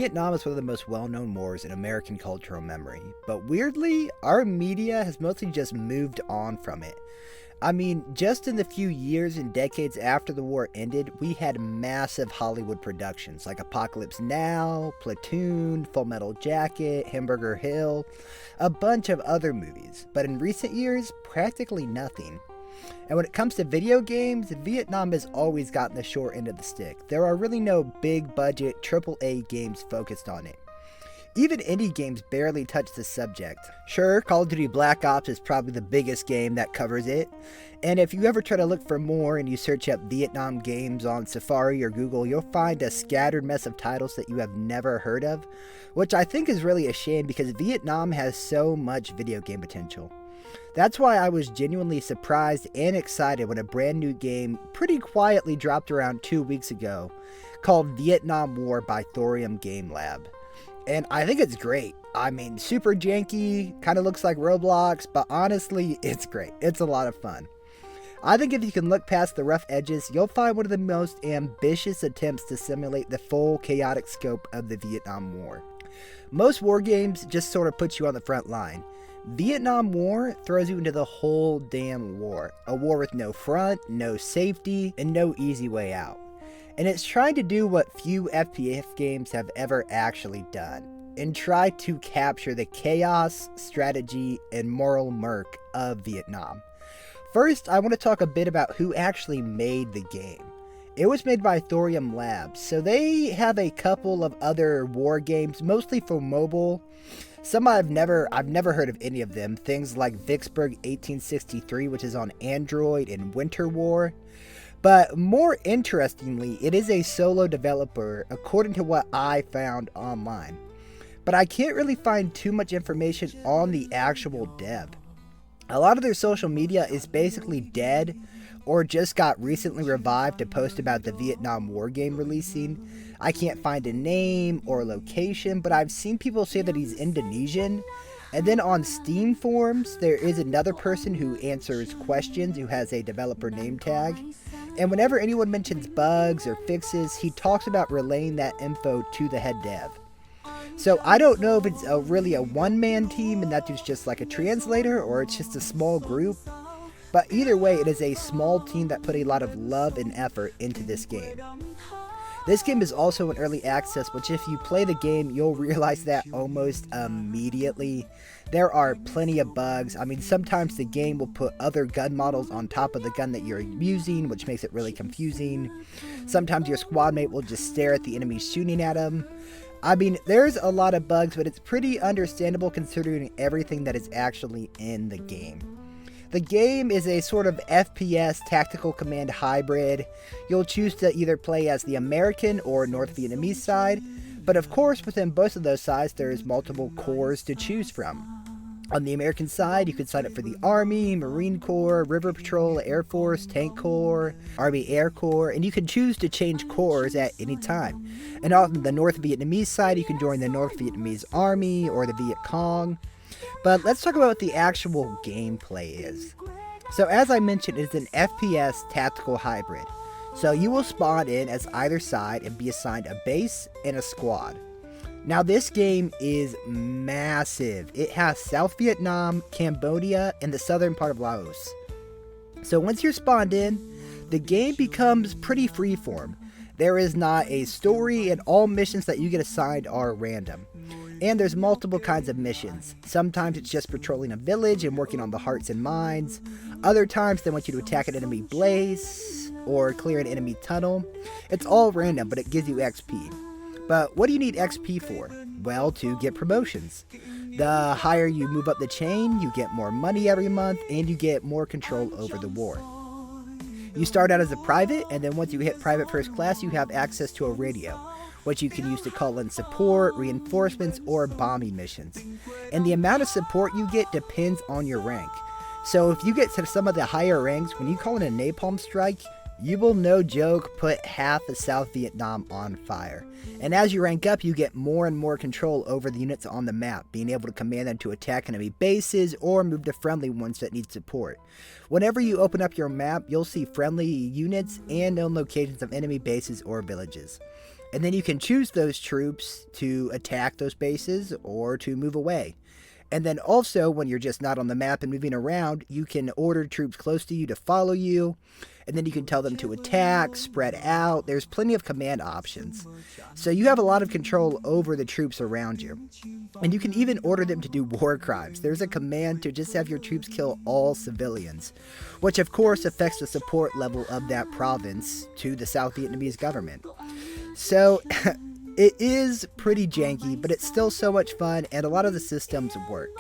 Vietnam is one of the most well-known wars in American cultural memory, but weirdly, our media has mostly just moved on from it. I mean, just in the few years and decades after the war ended, we had massive Hollywood productions like Apocalypse Now, Platoon, Full Metal Jacket, Hamburger Hill, a bunch of other movies, but in recent years, practically nothing. And when it comes to video games, Vietnam has always gotten the short end of the stick. There are really no big budget AAA games focused on it. Even indie games barely touch the subject. Sure, Call of Duty Black Ops is probably the biggest game that covers it, and if you ever try to look for more and you search up Vietnam games on Safari or Google, you'll find a scattered mess of titles that you have never heard of, which I think is really a shame because Vietnam has so much video game potential. That's why I was genuinely surprised and excited when a brand new game pretty quietly dropped around 2 weeks ago called Vietnam War by Thorium Game Lab. And I think it's great. I mean, super janky, kind of looks like Roblox, but honestly, it's great. It's a lot of fun. I think if you can look past the rough edges, you'll find one of the most ambitious attempts to simulate the full chaotic scope of the Vietnam War. Most war games just sort of put you on the front line. Vietnam War throws you into the whole damn war. A war with no front, no safety, and no easy way out. And it's trying to do what few FPS games have ever actually done, and try to capture the chaos, strategy, and moral murk of Vietnam. First, I want to talk a bit about who actually made the game. It was made by Thorium Labs, so they have a couple of other war games, mostly for mobile. Some I've never heard of any of them, things like Vicksburg 1863, which is on Android, and Winter War. But more interestingly, it is a solo developer, according to what I found online. But I can't really find too much information on the actual dev. A lot of their social media is basically dead, or just got recently revived to post about the Vietnam War game releasing. I can't find a name or location, but I've seen people say that he's Indonesian. And then on Steam forums, there is another person who answers questions who has a developer name tag. And whenever anyone mentions bugs or fixes, he talks about relaying that info to the head dev. So I don't know if it's really a one-man team and that dude's just like a translator, or it's just a small group. But either way, it is a small team that put a lot of love and effort into this game. This game is also in early access, which if you play the game, you'll realize that almost immediately. There are plenty of bugs. I mean, sometimes the game will put other gun models on top of the gun that you're using, which makes it really confusing. Sometimes your squad mate will just stare at the enemy shooting at him. I mean, there's a lot of bugs, but it's pretty understandable considering everything that is actually in the game. The game is a sort of FPS tactical command hybrid. You'll choose to either play as the American or North Vietnamese side, but of course within both of those sides there's multiple corps to choose from. On the American side, you could sign up for the Army, Marine Corps, River Patrol, Air Force, Tank Corps, Army Air Corps, and you can choose to change corps at any time. And on the North Vietnamese side, you can join the North Vietnamese Army or the Viet Cong. But let's talk about what the actual gameplay is. So as I mentioned, it's an FPS tactical hybrid. So you will spawn in as either side and be assigned a base and a squad. Now this game is massive. It has South Vietnam, Cambodia, and the southern part of Laos. So once you're spawned in, the game becomes pretty freeform. There is not a story, and all missions that you get assigned are random. And there's multiple kinds of missions. Sometimes it's just patrolling a village and working on the hearts and minds. Other times they want you to attack an enemy base or clear an enemy tunnel. It's all random, but it gives you XP. But what do you need XP for? Well, to get promotions. The higher you move up the chain, you get more money every month, and you get more control over the war. You start out as a private, and then once you hit private first class, you have access to a radio, which you can use to call in support, reinforcements, or bombing missions. And the amount of support you get depends on your rank. So if you get to some of the higher ranks, when you call in a napalm strike, you will, no joke, put half of South Vietnam on fire. And as you rank up, you get more and more control over the units on the map, being able to command them to attack enemy bases or move to friendly ones that need support. Whenever you open up your map, you'll see friendly units and known locations of enemy bases or villages. And then you can choose those troops to attack those bases or to move away. And then also, when you're just not on the map and moving around, you can order troops close to you to follow you. And then you can tell them to attack, spread out. There's plenty of command options. So you have a lot of control over the troops around you. And you can even order them to do war crimes. There's a command to just have your troops kill all civilians, which of course affects the support level of that province to the South Vietnamese government. So it is pretty janky, but it's still so much fun, and a lot of the systems work.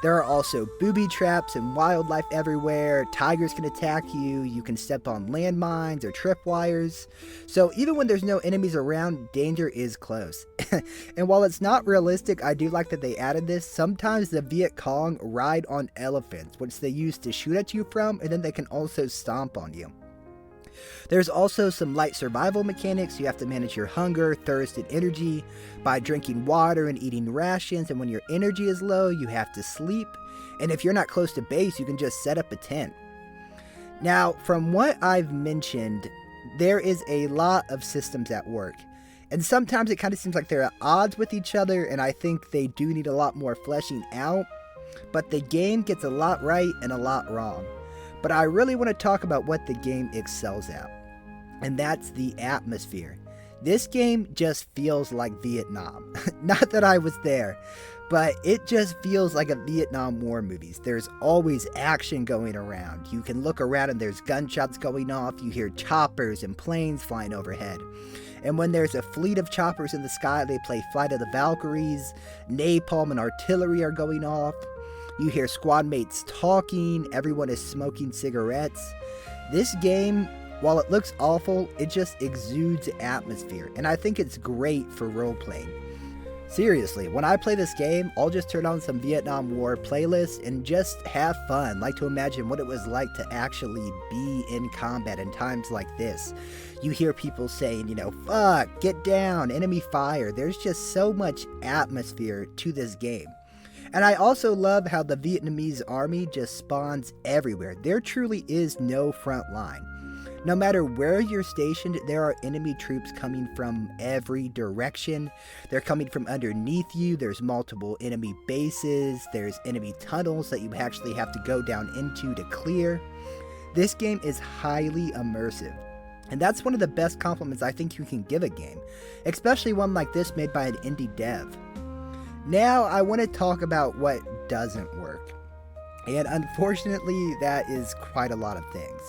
There are also booby traps and wildlife everywhere. Tigers can attack you. You can step on landmines or tripwires. So even when there's no enemies around, danger is close. And while it's not realistic, I do like that they added this. Sometimes the Viet Cong ride on elephants, which they use to shoot at you from, and then they can also stomp on you. There's also some light survival mechanics. You have to manage your hunger, thirst, and energy by drinking water and eating rations, and when your energy is low, you have to sleep. And if you're not close to base, you can just set up a tent. Now, from what I've mentioned, there is a lot of systems at work. And sometimes it kind of seems like they're at odds with each other, and I think they do need a lot more fleshing out. But the game gets a lot right and a lot wrong. But I really want to talk about what the game excels at, and that's the atmosphere. This game just feels like Vietnam. Not that I was there, but it just feels like a Vietnam War movies. There's always action going around. You can look around and there's gunshots going off. You hear choppers and planes flying overhead. And when there's a fleet of choppers in the sky, they play Flight of the Valkyries. Napalm and artillery are going off. You hear squad mates talking, everyone is smoking cigarettes. This game, while it looks awful, it just exudes atmosphere, and I think it's great for role-playing. Seriously, when I play this game, I'll just turn on some Vietnam War playlist and just have fun, like to imagine what it was like to actually be in combat in times like this. You hear people saying, fuck, get down, enemy fire. There's just so much atmosphere to this game. And I also love how the Vietnamese army just spawns everywhere. There truly is no front line. No matter where you're stationed, there are enemy troops coming from every direction. They're coming from underneath you. There's multiple enemy bases. There's enemy tunnels that you actually have to go down into to clear. This game is highly immersive. And that's one of the best compliments I think you can give a game, especially one like this made by an indie dev. Now I want to talk about what doesn't work. And unfortunately, that is quite a lot of things.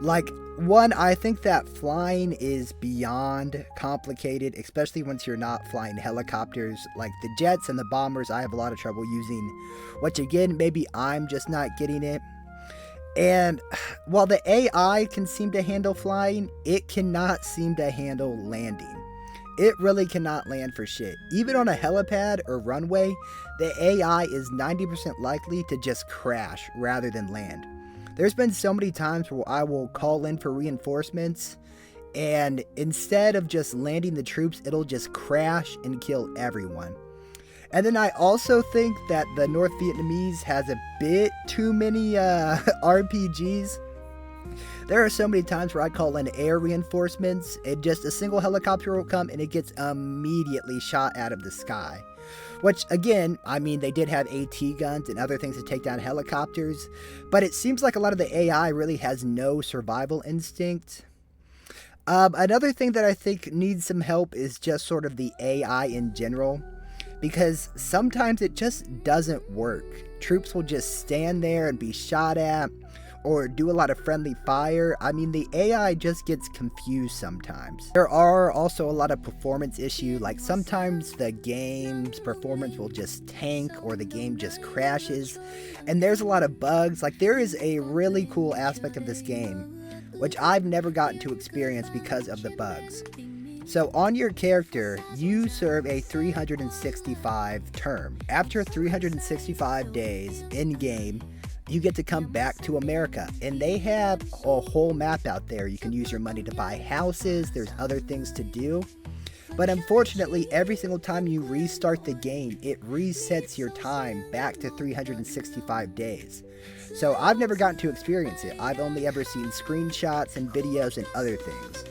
Like, one, I think that flying is beyond complicated, especially once you're not flying helicopters. Like the jets and the bombers, I have a lot of trouble using, which again, maybe I'm just not getting it. And while the AI can seem to handle flying, it cannot seem to handle landing. It really cannot land for shit. Even on a helipad or runway, the AI is 90% likely to just crash rather than land. There's been so many times where I will call in for reinforcements, and instead of just landing the troops, it'll just crash and kill everyone. And then I also think that the North Vietnamese has a bit too many RPGs. There are so many times where I call in air reinforcements, and just a single helicopter will come and it gets immediately shot out of the sky. Which, again, I mean, they did have AT guns and other things to take down helicopters, but it seems like a lot of the AI really has no survival instinct. Another thing that I think needs some help is just sort of the AI in general, because sometimes it just doesn't work. Troops will just stand there and be shot at, or do a lot of friendly fire. I mean, the AI just gets confused sometimes. There are also a lot of performance issues, like sometimes the game's performance will just tank or the game just crashes, and there's a lot of bugs. Like, there is a really cool aspect of this game, which I've never gotten to experience because of the bugs. So on your character, you serve a 365 term. After 365 days in-game, you get to come back to America, and they have a whole map out there. You can use your money to buy houses, there's other things to do. But unfortunately, every single time you restart the game, it resets your time back to 365 days. So I've never gotten to experience it. I've only ever seen screenshots and videos and other things.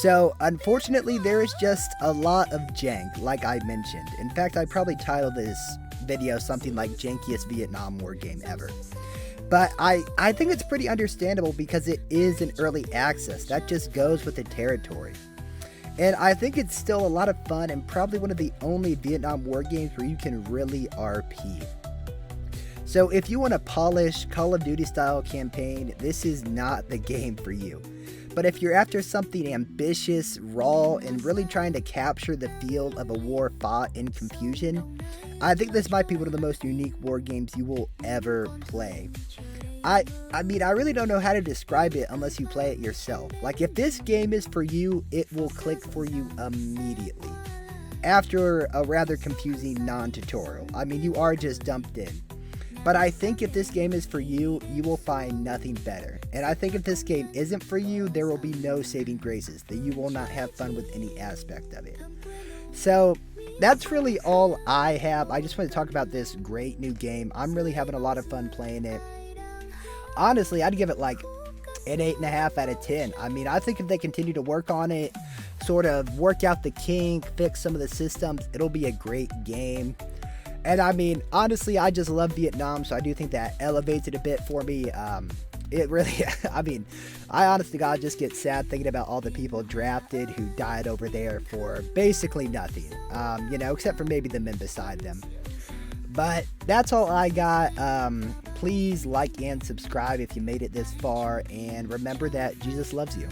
So, unfortunately, there is just a lot of jank, like I mentioned. In fact, I'd probably title this video something like Jankiest Vietnam War game ever. But I think it's pretty understandable because it is an early access. That just goes with the territory. And I think it's still a lot of fun and probably one of the only Vietnam War games where you can really RP. So if you want a polished Call of Duty style campaign, this is not the game for you. But if you're after something ambitious, raw, and really trying to capture the feel of a war fought in confusion, I think this might be one of the most unique war games you will ever play. I mean, I really don't know how to describe it unless you play it yourself. Like, if this game is for you, it will click for you immediately. After a rather confusing non-tutorial. I mean, you are just dumped in. But I think if this game is for you, you will find nothing better. And I think if this game isn't for you, there will be no saving graces, that you will not have fun with any aspect of it. So, that's really all I have. I just want to talk about this great new game. I'm really having a lot of fun playing it. Honestly, I'd give it like an 8.5 out of 10. I mean, I think if they continue to work on it, sort of work out the kink, fix some of the systems, it'll be a great game. And I mean, honestly, I just love Vietnam, so I do think that elevates it a bit for me. It really, I mean, I honestly to God just get sad thinking about all the people drafted who died over there for basically nothing, you know, except for maybe the men beside them. But that's all I got. Please like and subscribe if you made it this far, and remember that Jesus loves you.